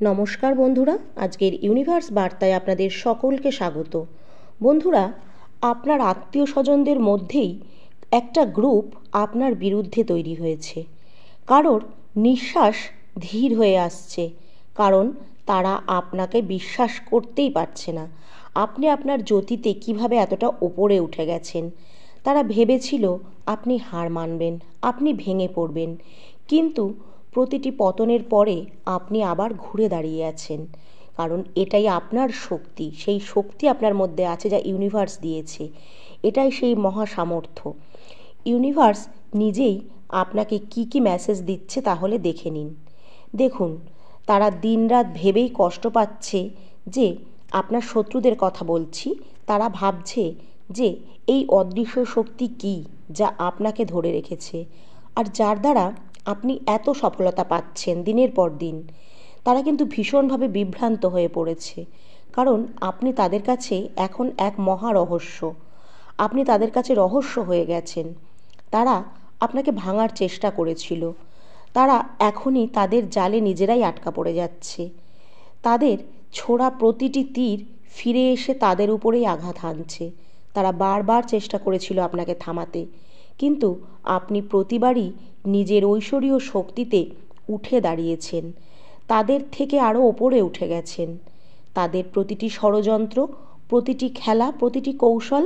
নমস্কার বন্ধুরা, আজকের ইউনিভার্স বার্তায় আপনাদের সকলকে স্বাগত। বন্ধুরা, আপনার আত্মীয় স্বজনদের মধ্যেই একটা গ্রুপ আপনার বিরুদ্ধে তৈরি হয়েছে। কারোর নিঃশ্বাস ধীর হয়ে আসছে, কারণ তারা আপনাকে বিশ্বাস করতেই পারছে না। আপনি আপনার জ্যোতিতে কিভাবে এতটা ওপরে উঠে গেছেন। তারা ভেবেছিল আপনি হার মানবেন, আপনি ভেঙে পড়বেন, কিন্তু প্রতিটি পতনের পরে আপনি আবার ঘুরে দাঁড়িয়ে আছেন। কারণ এটাই আপনার শক্তি, সেই শক্তি আপনার মধ্যে আছে যা ইউনিভার্স দিয়েছে। এটাই সেই মহা সামর্থ্য। ইউনিভার্স নিজেই আপনাকে কি কি মেসেজ দিচ্ছে তাহলে দেখে নিন। দেখুন, তারা দিনরাত ভেবেই কষ্ট পাচ্ছে যে, আপনার শত্রুদের কথা বলছি, তারা ভাবছে যে এই অদৃশ্য শক্তি কী যা আপনাকে ধরে রেখেছে, আর যার দ্বারা আপনি এত সফলতা পাচ্ছেন দিনের পর দিন। তারা কিন্তু ভীষণভাবে বিভ্রান্ত হয়ে পড়েছে, কারণ আপনি তাদের কাছে এখন এক মহা রহস্য। আপনি তাদের কাছে রহস্য হয়ে গেছেন। তারা আপনাকে ভাঙার চেষ্টা করেছিল, তারা এখনই তাদের জালে নিজেরাই আটকা পড়ে যাচ্ছে। তাদের ছোড়া প্রতিটি তীর ফিরে এসে তাদের উপরেই আঘাত হানছে। তারা বারবার চেষ্টা করেছিল আপনাকে থামাতে, কিন্তু আপনি প্রতিবারই নিজের ঐশ্বরীয় শক্তিতে উঠে দাঁড়িয়েছেন, তাদের থেকে আরও ওপরে উঠে গেছেন। তাদের প্রতিটি ষড়যন্ত্র, প্রতিটি খেলা, প্রতিটি কৌশল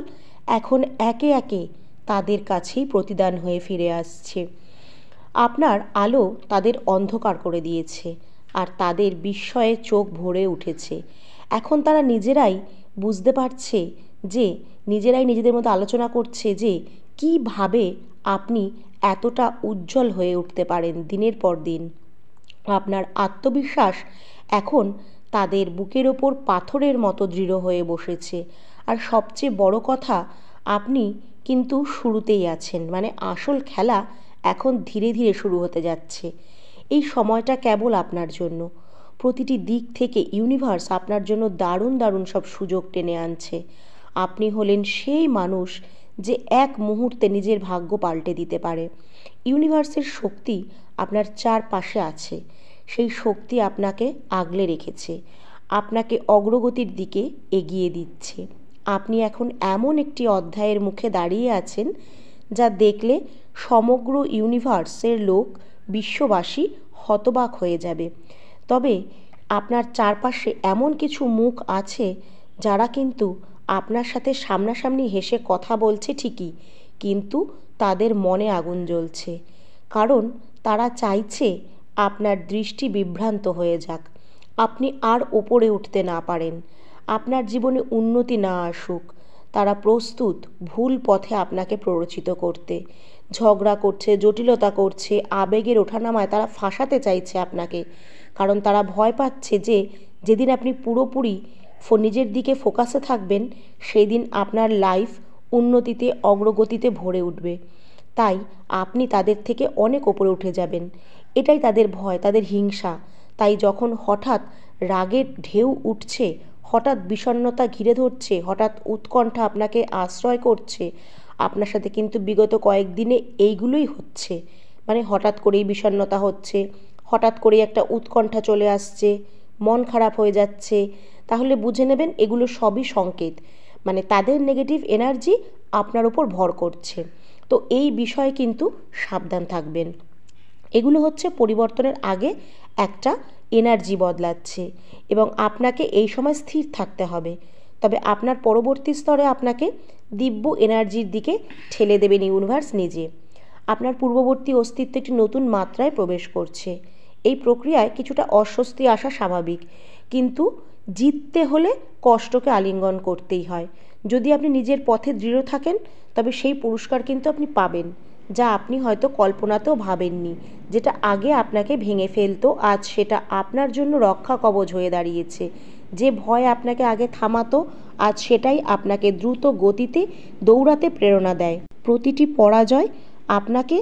এখন একে একে তাদের কাছেই প্রতিদান হয়ে ফিরে আসছে। আপনার আলো তাদের অন্ধকার করে দিয়েছে, আর তাদের বিস্ময়ে চোখ ভরে উঠেছে। এখন তারা নিজেরাই বুঝতে পারছে যে, নিজেরাই নিজেদের মধ্যে আলোচনা করছে যে কীভাবে আপনি এতটা উজ্জ্বল হয়ে উঠতে পারেন দিনের পর দিন। আপনার আত্মবিশ্বাস এখন তাদের বুকের ওপর পাথরের মতো দৃঢ় হয়ে বসেছে। আর সবচেয়ে বড় কথা, আপনি কিন্তু শুরুতেই আছেন, মানে আসল খেলা এখন ধীরে ধীরে শুরু হতে যাচ্ছে। এই সময়টা কেবল আপনার জন্য। প্রতিটি দিক থেকে ইউনিভার্স আপনার জন্য দারুণ দারুণ সব সুযোগ টেনে আনছে। আপনি হলেন সেই মানুষ যে এক মুহূর্তে নিজের ভাগ্য পাল্টে দিতে পারে। ইউনিভার্সের শক্তি আপনার চারপাশে আছে, সেই শক্তি আপনাকে আগলে রেখেছে, আপনাকে অগ্রগতির দিকে এগিয়ে দিচ্ছে। আপনি এখন এমন একটি অধ্যায়ের মুখে দাঁড়িয়ে আছেন যা দেখলে সমগ্র ইউনিভার্সের লোক, বিশ্ববাসী হতবাক হয়ে যাবে। তবে আপনার চারপাশে এমন কিছু মুখ আছে যারা কিন্তু আপনার সাথে সামনাসামনি হেসে কথা বলছে ঠিকই, কিন্তু তাদের মনে আগুন জ্বলছে। কারণ তারা চাইছে আপনার দৃষ্টি বিভ্রান্ত হয়ে যাক, আপনি আর ওপরে উঠতে না পারেন, আপনার জীবনে উন্নতি না আসুক। তারা প্রস্তুত ভুল পথে আপনাকে প্ররোচিত করতে। ঝগড়া করছে, জটিলতা করছে, আবেগের ওঠানামায় তারা ফাঁসাতে চাইছে আপনাকে। কারণ তারা ভয় পাচ্ছে যে যেদিন আপনি পুরোপুরি নিজের দিকে ফোকাসে থাকবেন, সেই দিন আপনার লাইফ উন্নতিতে, অগ্রগতিতে ভরে উঠবে। তাই আপনি তাদের থেকে অনেক ওপরে উঠে যাবেন, এটাই তাদের ভয়, তাদের হিংসা। তাই যখন হঠাৎ রাগের ঢেউ উঠছে, হঠাৎ বিষণ্ণতা ঘিরে ধরছে, হঠাৎ উৎকণ্ঠা আপনাকে আশ্রয় করছে, আপনার সাথে কিন্তু বিগত কয়েকদিনে এইগুলোই হচ্ছে। মানে হঠাৎ করেই বিষণ্ণতা হচ্ছে, হঠাৎ করেই একটা উৎকণ্ঠা চলে আসছে, মন খারাপ হয়ে যাচ্ছে, তাহলে বুঝে নেবেন এগুলো সবই সংকেত। মানে তাদের নেগেটিভ এনার্জি আপনার উপর ভর করছে। তো এই বিষয়ে কিন্তু সাবধান থাকবেন। এগুলো হচ্ছে পরিবর্তনের আগে একটা এনার্জি বদলাচ্ছে, এবং আপনাকে এই সময় স্থির থাকতে হবে। তবে আপনার পরবর্তী স্তরে আপনাকে দিব্য এনার্জির দিকে ঠেলে দেবেন ইউনিভার্স নিজে। আপনার পূর্ববর্তী অস্তিত্ব একটি নতুন মাত্রায় প্রবেশ করছে। এই প্রক্রিয়ায় কিছুটা অস্বস্তি আসা স্বাভাবিক, কিন্তু জিততে হলে কষ্টকে আলিঙ্গন করতেই হয়। যদি আপনি নিজের পথে দৃঢ় থাকেন, তবে সেই পুরস্কার কিন্তু আপনি পাবেন, যা আপনি হয়তো কল্পনাতেও ভাবেননি। যেটা আগে আপনাকে ভেঙে ফেলতো, আজ সেটা আপনার জন্য রক্ষা কবচ হয়ে দাঁড়িয়েছে। যে ভয় আপনাকে আগে থামাতো, আজ সেটাই আপনাকে দ্রুত গতিতে দৌড়াতে প্রেরণা দেয়। প্রতিটি পরাজয় আপনাকে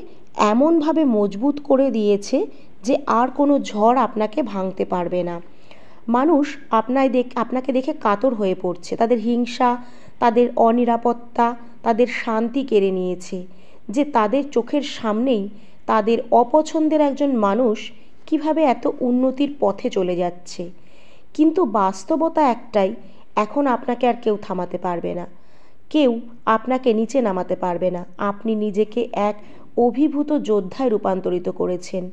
এমনভাবে মজবুত করে দিয়েছে যে আর কোনো ঝড় আপনাকে ভাঙতে পারবে না। মানুষ আপনাকে দেখে কাতর হয়ে পড়ছে। তাদের হিংসা, তাদের অনিরাপত্তা, তাদের শান্তি কেড়ে নিয়েছে। যে তাদের চোখের সামনেই তাদের অপছন্দের একজন মানুষ কিভাবে এত উন্নতির পথে চলে যাচ্ছে। কিন্তু বাস্তবতা একটাই, এখন আপনাকে আর কেউ থামাতে পারবে না, কেউ আপনাকে নিচে নামাতে পারবে না। আপনি নিজেকে এক অভিভূত যোদ্ধায় রূপান্তরিত করেছেন।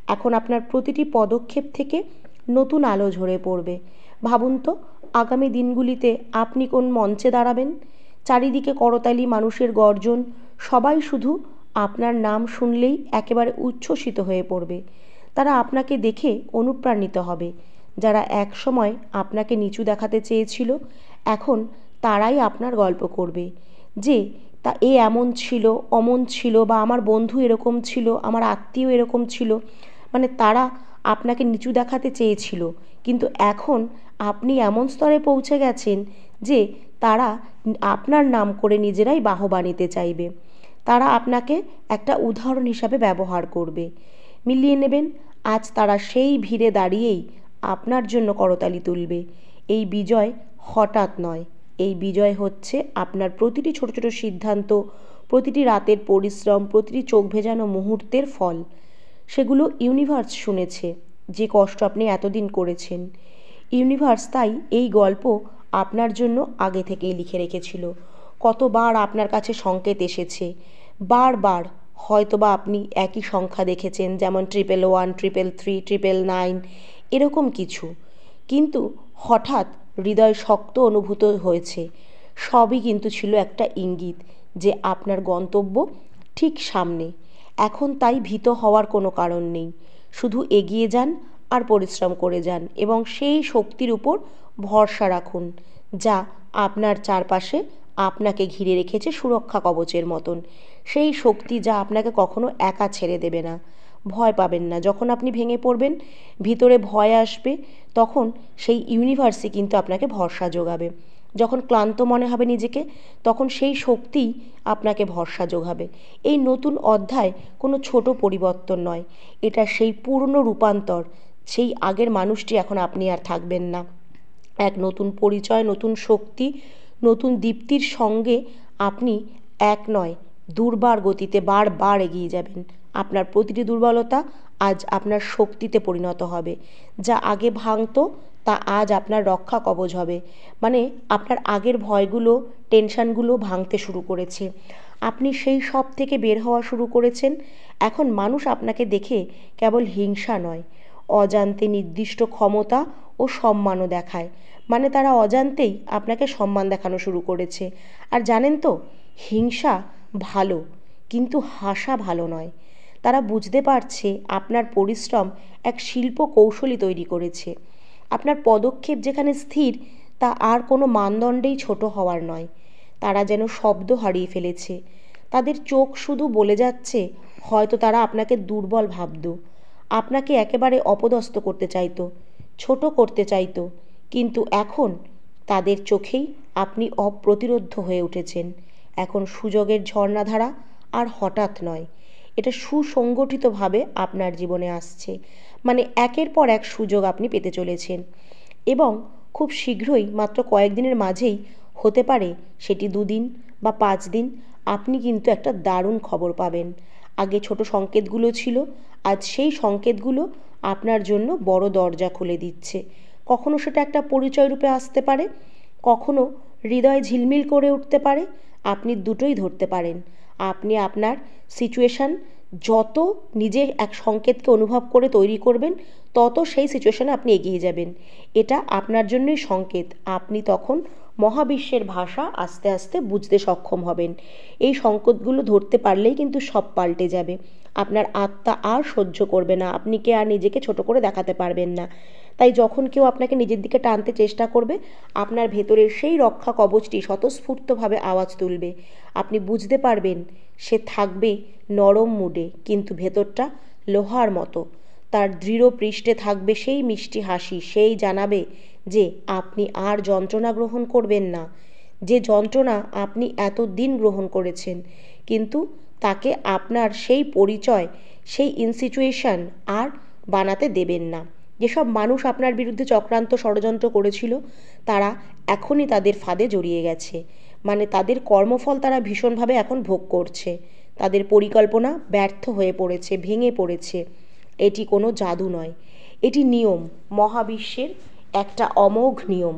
এখন আপনার প্রতিটি পদক্ষেপ থেকে নতুন আলো ঝরে পড়বে। ভাবুন তো, আগামী দিনগুলিতে আপনি কোন মঞ্চে দাঁড়াবেন। চারিদিকে করতালি, মানুষের গর্জন, সবাই শুধু আপনার নাম শুনলেই একেবারে উচ্ছ্বসিত হয়ে পড়বে। তারা আপনাকে দেখে অনুপ্রাণিত হবে। যারা একসময় আপনাকে নিচু দেখাতে চেয়েছিল, এখন তারাই আপনার গল্প করবে যে এ এমন ছিল, অমন ছিল, বা আমার বন্ধু এরকম ছিল, আমার আত্মীয় এরকম ছিল। মানে তারা আপনাকে নিচু দেখাতে চেয়েছিল, কিন্তু এখন আপনি এমন স্তরে পৌঁছে গেছেন যে তারা আপনার নাম করে নিজেরাই বাহবা নিতে চাইবে। তারা আপনাকে একটা উদাহরণ হিসাবে ব্যবহার করবে। মিলিয়ে নেবেন, আজ তারা সেই ভিড়ে দাঁড়িয়েই আপনার জন্য করতালি তুলবে। এই বিজয় হঠাৎ নয়, এই বিজয় হচ্ছে আপনার প্রতিটি ছোট ছোট সিদ্ধান্ত, প্রতিটি রাতের পরিশ্রম, প্রতিটি চোখ ভেজানো মুহূর্তের ফল। সেগুলো ইউনিভার্স শুনেছে, যে কষ্ট আপনি এতদিন করেছেন। ইউনিভার্স তাই এই গল্প আপনার জন্য আগে থেকেই লিখে রেখেছিল। কতবার আপনার কাছে সংকেত এসেছে, বারবার হয়তোবা আপনি একই সংখ্যা দেখেছেন, যেমন 111, 333, 999, এরকম কিছু। কিন্তু হঠাৎ হৃদয় শক্ত অনুভূত হয়েছে। সবই কিন্তু ছিল একটা ইঙ্গিত যে আপনার গন্তব্য ঠিক সামনে। এখন তাই ভীত হওয়ার কোনো কারণ নেই। শুধু এগিয়ে যান আর পরিশ্রম করে যান, এবং সেই শক্তির উপর ভরসা রাখুন যা আপনার চারপাশে আপনাকে ঘিরে রেখেছে সুরক্ষা কবচের মতন। সেই শক্তি যা আপনাকে কখনো একা ছেড়ে দেবে না। ভয় পাবেন না। যখন আপনি ভেঙে পড়বেন, ভিতরে ভয় আসবে, তখন সেই ইউনিভার্সই কিন্তু আপনাকে ভরসা যোগাবে। যখন ক্লান্ত মনে হবে নিজেকে, তখন সেই শক্তিই আপনাকে ভরসা যোগাবে। এই নতুন অধ্যায় কোনো ছোট পরিবর্তন নয়, এটা সেই পূর্ণ রূপান্তর। সেই আগের মানুষটি এখন আপনি আর থাকবেন না। এক নতুন পরিচয়, নতুন শক্তি, নতুন দীপ্তির সঙ্গে আপনি এক নয়, দুর্বার গতিতে বারবার এগিয়ে যাবেন। আপনার প্রতিটি দুর্বলতা আজ আপনার শক্তিতে পরিণত হবে। যা আগে ভাঙত তা আজ আপনার রক্ষা কবচ হবে। মানে আপনার আগের ভয়গুলো, টেনশনগুলো ভাঙতে শুরু করেছে। আপনি সেই সব থেকে বের হওয়া শুরু করেছেন। এখন মানুষ আপনাকে দেখে কেবল হিংসা নয়, অজান্তে নির্দিষ্ট ক্ষমতা ও সম্মানও দেখায়। মানে তারা অজান্তেই আপনাকে সম্মান দেখানো শুরু করেছে। আর জানেন তো, হিংসা ভালো, কিন্তু হাসা ভালো নয়। তারা বুঝতে পারছে আপনার পরিশ্রম এক শিল্প কৌশলী তৈরি করেছে। আপনার পদক্ষেপ যেখানে স্থির, তা আর কোনো মানদণ্ডেই ছোট হওয়ার নয়। তারা যেন শব্দ হারিয়ে ফেলেছে। তাদের চোখ শুধু বলে যাচ্ছে, হয়তো তারা আপনাকে দুর্বল ভাবত, আপনাকে একেবারে অপদস্থ করতে চাইতো, ছোট করতে চাইতো। কিন্তু এখন তাদের চোখেই আপনি অপ্রতিরোধ্য হয়ে উঠেছেন। এখন সুযোগের ঝর্ণাধারা আর হঠাৎ নয়, এটা সুসংগঠিতভাবে আপনার জীবনে আসছে। মানে একের পর এক সুযোগ আপনি পেতে চলেছেন, এবং খুব শীঘ্রই, মাত্র কয়েকদিনের মাঝেই হতে পারে সেটি 2 দিন বা 5 দিন, আপনি কিন্তু একটা দারুণ খবর পাবেন। আগে ছোট সংকেতগুলো ছিল, আজ সেই সংকেতগুলো আপনার জন্য বড় দরজা খুলে দিচ্ছে। কখনো সেটা একটা পরিচয় রূপে আসতে পারে, কখনো হৃদয় ঝিলমিল করে উঠতে পারে। আপনি দুটোই ধরতে পারেন। আপনি আপনার সিচুয়েশান যত নিজে এক সংকেতকে অনুভব করে তৈরি করবেন, তত সেই সিচুয়েশানে আপনি এগিয়ে যাবেন। এটা আপনার জন্যই সংকেত। আপনি তখন মহাবিশ্বের ভাষা আস্তে আস্তে বুঝতে সক্ষম হবেন। এই সংকেতগুলো ধরতে পারলেই কিন্তু সব পাল্টে যাবে। আপনার আত্মা আর সহ্য করবে না, আপনি আর নিজেকে ছোট করে দেখাতে পারবেন না। তাই যখন কেউ আপনাকে নিজের দিকে টানতে চেষ্টা করবে, আপনার ভেতরের সেই রক্ষা কবচটি স্বতঃস্ফূর্তভাবে আওয়াজ তুলবে। আপনি বুঝতে পারবেন সে থাকবে নরম মুডে, কিন্তু ভেতরটা লোহার মতো। তার দৃঢ় পৃষ্ঠে থাকবে সেই মিষ্টি হাসি, সেই জানাবে যে আপনি আর যন্ত্রণা গ্রহণ করবেন না। যে যন্ত্রণা আপনি এতদিন গ্রহণ করেছেন, কিন্তু তাকে আপনার সেই পরিচয়, সেই ইনসিচুয়েশন আর বানাতে দেবেন না। যেসব মানুষ আপনার বিরুদ্ধে চক্রান্ত ষড়যন্ত্র করেছিল, তারা এখনই তাদের ফাঁদে জড়িয়ে গেছে। মানে তাদের কর্মফল তারা ভীষণভাবে এখন ভোগ করছে। তাদের পরিকল্পনা ব্যর্থ হয়ে পড়েছে, ভেঙে পড়েছে। এটি কোনো জাদু নয়, এটি নিয়ম, মহাবিশ্বের একটা অমোঘ নিয়ম।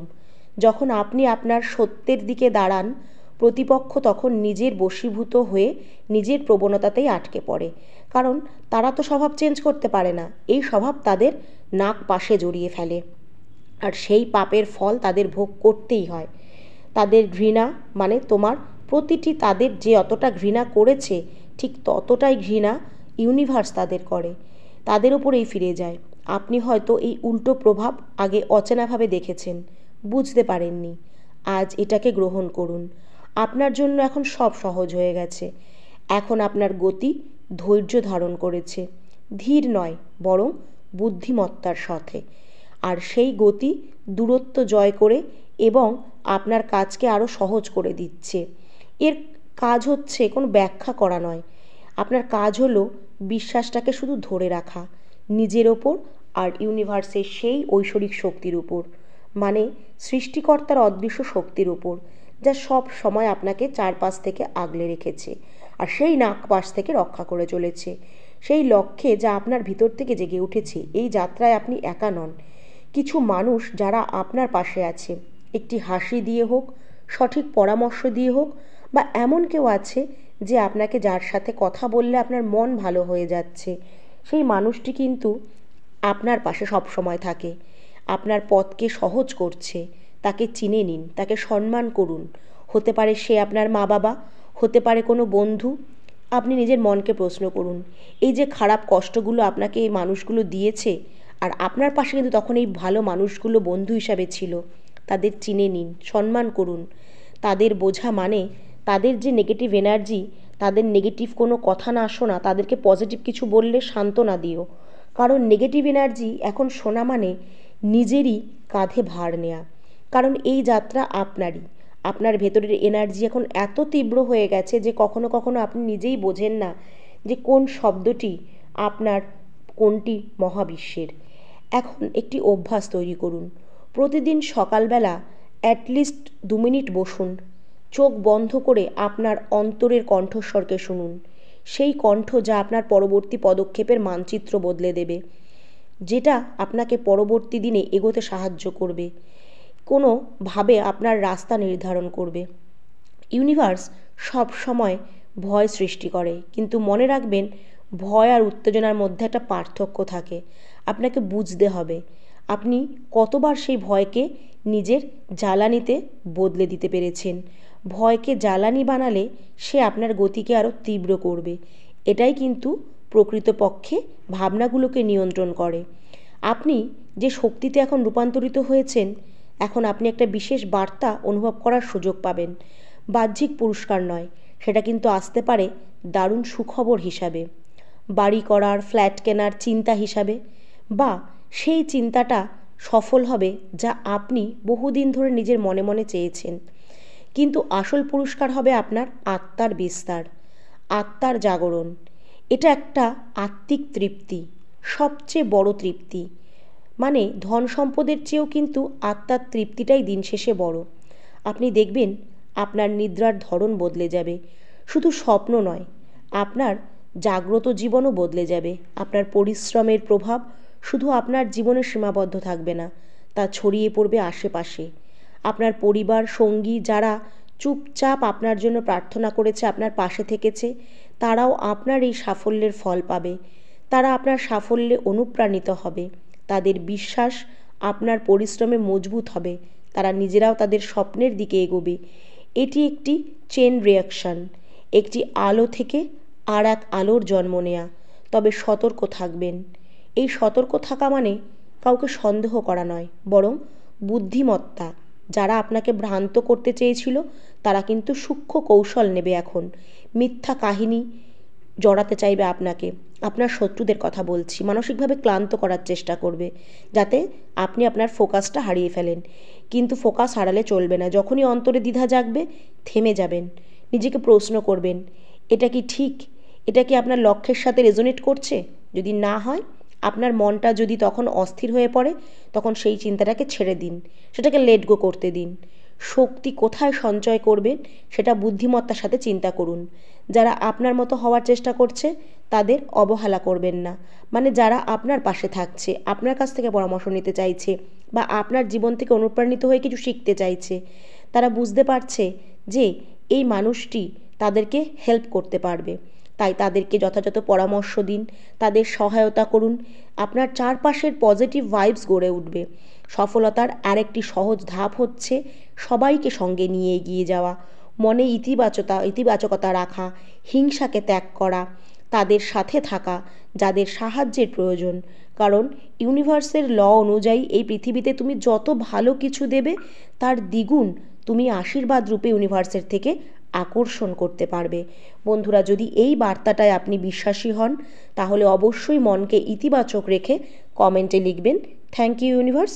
যখন আপনি আপনার সত্যের দিকে দাঁড়ান, প্রতিপক্ষ তখন নিজের বশীভূত হয়ে নিজের প্রবণতাতেই আটকে পড়ে। কারণ তারা তো স্বভাব চেঞ্জ করতে পারে না, এই স্বভাব তাদের নাক পাশে জড়িয়ে ফেলে, আর সেই পাপের ফল তাদের ভোগ করতেই হয়। তাদের ঘৃণা মানে তোমার প্রতিটি, তাদের যে অতটা ঘৃণা করেছে ঠিক ততটাই ঘৃণা ইউনিভার্স তাদের করে, তাদের ওপরেই ফিরে যায়। আপনি হয়তো এই উল্টো প্রভাব আগে অচেনাভাবে দেখেছেন, বুঝতে পারেননি। আজ এটাকে গ্রহণ করুন। আপনার জন্য এখন সব সহজ হয়ে গেছে। এখন আপনার গতি ধৈর্য ধারণ করেছে, ধীর নয় বরং বুদ্ধিমত্তার সাথে। আর সেই গতি দূরত্ব জয় করে এবং আপনার কাজকে আরও সহজ করে দিচ্ছে। এর কাজ হচ্ছে কোনো ব্যাখ্যা করা নয়, আপনার কাজ হলো বিশ্বাসটাকে শুধু ধরে রাখা, নিজের ওপর আর ইউনিভার্সের সেই ঐশ্বরিক শক্তির উপর, মানে সৃষ্টিকর্তার অদৃশ্য শক্তির উপর, যা সব সময় আপনাকে চারপাশ থেকে আগলে রেখেছে আর সেই নাগপাশ থেকে রক্ষা করে চলেছে। সেই লক্ষ্যে যা আপনার ভিতর থেকে জেগে উঠেছে, এই যাত্রায় আপনি একা নন। কিছু মানুষ যারা আপনার পাশে আছে, একটি হাসি দিয়ে হোক, সঠিক পরামর্শ দিয়ে হোক, বা এমন কেউ আছে যে আপনাকে, যার সাথে কথা বললে আপনার মন ভালো হয়ে যাচ্ছে, সেই মানুষটি কিন্তু আপনার পাশে সব সময় থাকে, আপনার পথকে সহজ করছে। তাকে চিনে নিন, তাকে সম্মান করুন। হতে পারে সে আপনার মা বাবা, হতে পারে কোনো বন্ধু। আপনি নিজের মনকে প্রশ্ন করুন, এই যে খারাপ কষ্টগুলো আপনাকে এই মানুষগুলো দিয়েছে, আর আপনার পাশে কিন্তু তখন এই ভালো মানুষগুলো বন্ধু হিসাবে ছিল, তাদের চিনে নিন, সম্মান করুন। তাদের বোঝা মানে তাদের যে নেগেটিভ এনার্জি, তাদের নেগেটিভ কোনো কথা না শোনা, তাদেরকে পজিটিভ কিছু বললে সান্ত্বনা দিও। কারণ নেগেটিভ এনার্জি এখন শোনা মানে নিজেরই কাঁধে ভার নেয়া। কারণ এই যাত্রা আপনারই, আপনার ভেতরের এনার্জি এখন এত তীব্র হয়ে গেছে যে কখনো কখনো আপনি নিজেই বোঝেন না যে কোন শব্দটি আপনার, কোনটি মহাবিশ্বের। এখন একটি অভ্যাস তৈরি করুন। প্রতিদিন সকালবেলা অ্যাটলিস্ট 2 মিনিট বসুন, চোখ বন্ধ করে আপনার অন্তরের কণ্ঠস্বরকে শুনুন। সেই কণ্ঠ যা আপনার পরবর্তী পদক্ষেপের মানচিত্র বদলে দেবে, যেটা আপনাকে পরবর্তী দিনে এগোতে সাহায্য করবে, কোনোভাবে আপনার রাস্তা নির্ধারণ করবে। ইউনিভার্স সব সময় ভয় সৃষ্টি করে, কিন্তু মনে রাখবেন, ভয় আর উত্তেজনার মধ্যে একটা পার্থক্য থাকে। আপনাকে বুঝতে হবে আপনি কতবার সেই ভয়কে নিজের জ্বালানিতে বদলে দিতে পেরেছেন। ভয়কে জ্বালানি বানালে সে আপনার গতিকে আরও তীব্র করবে। এটাই কিন্তু প্রকৃতপক্ষে ভাবনাগুলোকে নিয়ন্ত্রণ করে। আপনি যে শক্তিতে এখন রূপান্তরিত হয়েছেন, এখন আপনি একটা বিশেষ বার্তা অনুভব করার সুযোগ পাবেন। বাহ্যিক পুরস্কার নয়, সেটা কিন্তু আসতে পারে দারুণ সুখবর হিসাবে, বাড়ি করার, ফ্ল্যাট কেনার চিন্তা হিসাবে, বা সেই চিন্তাটা সফল হবে যা আপনি বহুদিন ধরে নিজের মনে মনে চেয়েছেন। কিন্তু আসল পুরস্কার হবে আপনার আত্মার বিস্তার, আত্মার জাগরণ। এটা একটা আত্মিক তৃপ্তি, সবচেয়ে বড় তৃপ্তি। মানে ধন সম্পদের চেয়েও কিন্তু আত্মার তৃপ্তিটাই দিন শেষে বড়। আপনি দেখবেন আপনার নিদ্রার ধরন বদলে যাবে, শুধু স্বপ্ন নয়, আপনার জাগ্রত জীবনও বদলে যাবে। আপনার পরিশ্রমের প্রভাব শুধু আপনার জীবনে সীমাবদ্ধ থাকবে না, তা ছড়িয়ে পড়বে আশেপাশে। আপনার পরিবার, সঙ্গী যারা চুপচাপ আপনার জন্য প্রার্থনা করেছে, আপনার পাশে থেকেছে, তারাও আপনার এই সাফল্যের ফল পাবে। তারা আপনার সাফল্যে অনুপ্রাণিত হবে, তাদের বিশ্বাস আপনার পরিশ্রমে মজবুত হবে, তারা নিজেরাও তাদের স্বপ্নের দিকে এগোবে। এটি একটি চেন রিয়াকশান, একটি আলো থেকে আর এক আলোর জন্ম নেয়া। তবে সতর্ক থাকবেন। এই সতর্ক থাকা মানে কাউকে সন্দেহ করা নয়, বরং বুদ্ধিমত্তা। যারা আপনাকে ভ্রান্ত করতে চেয়েছিল, তারা কিন্তু সূক্ষ্ম কৌশল নেবে এখন। মিথ্যা কাহিনী জড়াতে চাইবে আপনাকে, আপনার শত্রুদের কথা বলছি, মানসিকভাবে ক্লান্ত করার চেষ্টা করবে, যাতে আপনি আপনার ফোকাসটা হারিয়ে ফেলেন। কিন্তু ফোকাস হারালে চলবে না। যখনই অন্তরে দ্বিধা জাগবে, থেমে যাবেন, নিজেকে প্রশ্ন করবেন, এটা কি ঠিক? এটা কি আপনার লক্ষ্যের সাথে রেজোনেট করছে? যদি না হয়, আপনার মনটা যদি তখন অস্থির হয়ে পড়ে, তখন সেই চিন্তাটাকে ছেড়ে দিন, সেটাকে লেট গো করতে দিন। শক্তি কোথায় সঞ্চয় করবেন সেটা বুদ্ধিমত্তার সাথে চিন্তা করুন। যারা আপনার মতো হওয়ার চেষ্টা করছে, তাদের অবহেলা করবেন না। মানে যারা আপনার পাশে থাকছে, আপনার কাছ থেকে পরামর্শ নিতে চাইছে বা আপনার জীবন থেকে অনুপ্রাণিত হয়ে কিছু শিখতে চাইছে, তারা বুঝতে পারছে যে এই মানুষটি তাদেরকে হেল্প করতে পারবে। তাই তাদেরকে যথাযথ পরামর্শ দিন, তাদের সহায়তা করুন। আপনার চারপাশের পজিটিভ ভাইবস গড়ে উঠবে। সফলতার আরেকটি সহজ ধাপ হচ্ছে সবাইকে সঙ্গে নিয়ে এগিয়ে যাওয়া, মনে ইতিবাচকতা রাখা, হিংসাকে ত্যাগ করা, তাদের সাথে থাকা যাদের সাহায্যের প্রয়োজন। কারণ ইউনিভার্সের ল অনুযায়ী এই পৃথিবীতে তুমি যত ভালো কিছু দেবে তার দ্বিগুণ তুমি আশীর্বাদ রূপে ইউনিভার্সের থেকে আকর্ষণ করতে পারবে। বন্ধুরা, যদি এই বার্তাটায় আপনি বিশ্বাসী হন তাহলে অবশ্যই মনকে ইতিবাচক রেখে কমেন্টে লিখবেন থ্যাংক ইউ ইউনিভার্স।